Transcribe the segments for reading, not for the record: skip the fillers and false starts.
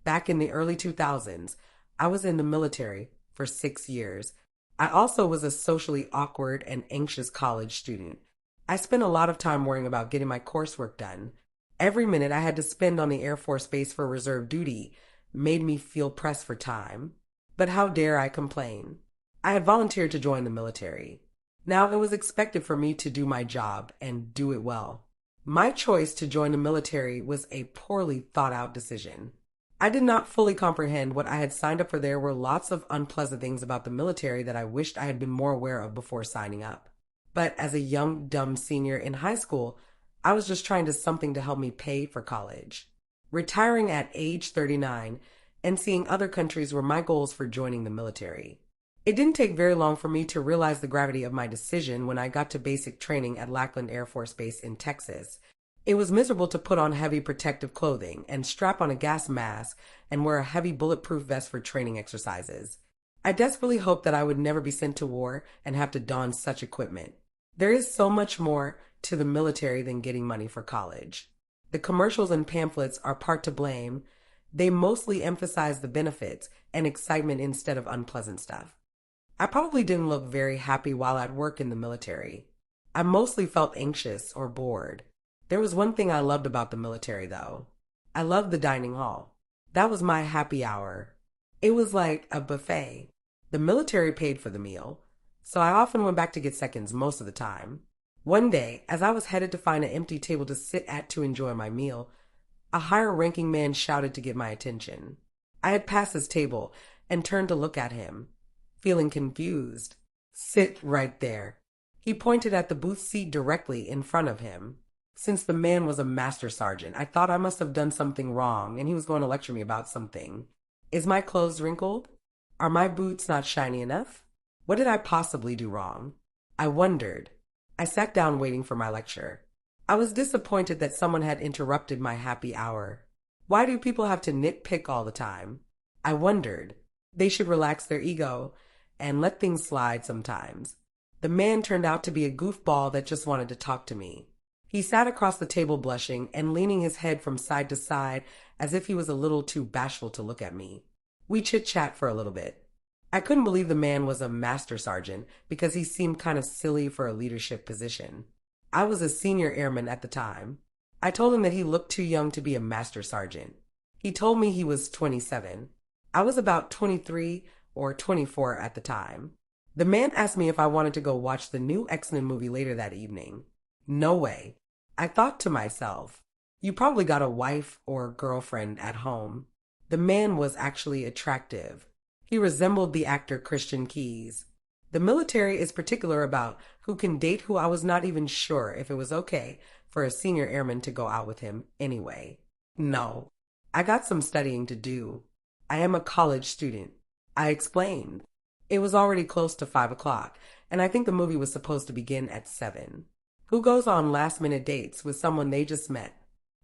back in the early 2000s, I was in the military for 6 years. I also was a socially awkward and anxious college student. I spent a lot of time worrying about getting my coursework done. Every minute I had to spend on the Air Force Base for reserve duty made me feel pressed for time. But how dare I complain? I had volunteered to join the military. Now it was expected for me to do my job and do it well. My choice to join the military was a poorly thought out decision. I did not fully comprehend what I had signed up for. There were lots of unpleasant things about the military that I wished I had been more aware of before signing up. But as a young, dumb senior in high school, I was just trying to something to help me pay for college. Retiring at age 39 and seeing other countries were my goals for joining the military. It didn't take very long for me to realize the gravity of my decision when I got to basic training at Lackland Air Force Base in Texas. It was miserable to put on heavy protective clothing and strap on a gas mask and wear a heavy bulletproof vest for training exercises. I desperately hoped that I would never be sent to war and have to don such equipment. There is so much more to the military than getting money for college. The commercials and pamphlets are part to blame. They mostly emphasize the benefits and excitement instead of unpleasant stuff. I probably didn't look very happy while at work in the military. I mostly felt anxious or bored. There was one thing I loved about the military, though. I loved the dining hall. That was my happy hour. It was like a buffet. The military paid for the meal, so I often went back to get seconds most of the time. One day, as I was headed to find an empty table to sit at to enjoy my meal, a higher-ranking man shouted to get my attention. I had passed his table and turned to look at him, feeling confused. "Sit right there." He pointed at the booth seat directly in front of him. Since the man was a master sergeant, I thought I must have done something wrong and he was going to lecture me about something. Is my clothes wrinkled? Are my boots not shiny enough? What did I possibly do wrong? I wondered. I sat down waiting for my lecture. I was disappointed that someone had interrupted my happy hour. Why do people have to nitpick all the time? I wondered. They should relax their ego and let things slide sometimes. The man turned out to be a goofball that just wanted to talk to me. He sat across the table blushing and leaning his head from side to side as if he was a little too bashful to look at me. We chit-chat for a little bit. I couldn't believe the man was a master sergeant because he seemed kind of silly for a leadership position. I was a senior airman at the time. I told him that he looked too young to be a master sergeant. He told me he was 27. I was about 23 or 24 at the time. The man asked me if I wanted to go watch the new X-Men movie later that evening. No way. I thought to myself, you probably got a wife or girlfriend at home. The man was actually attractive. He resembled the actor Christian Keyes. The military is particular about who can date who. I was not even sure if it was okay for a senior airman to go out with him anyway. No, I got some studying to do. I am a college student. I explained. It was already close to 5 o'clock, and I think the movie was supposed to begin at 7. Who goes on last-minute dates with someone they just met?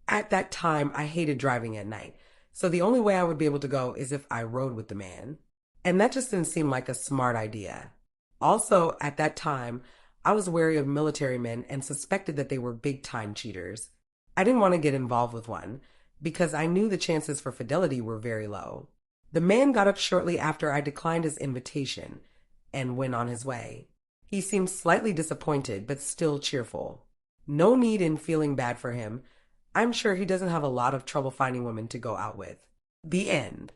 At that time, I hated driving at night, so the only way I would be able to go is if I rode with the man. And that just didn't seem like a smart idea. Also, at that time, I was wary of military men and suspected that they were big-time cheaters. I didn't want to get involved with one because I knew the chances for fidelity were very low. The man got up shortly after I declined his invitation and went on his way. He seemed slightly disappointed, but still cheerful. No need in feeling bad for him. I'm sure he doesn't have a lot of trouble finding women to go out with. The end.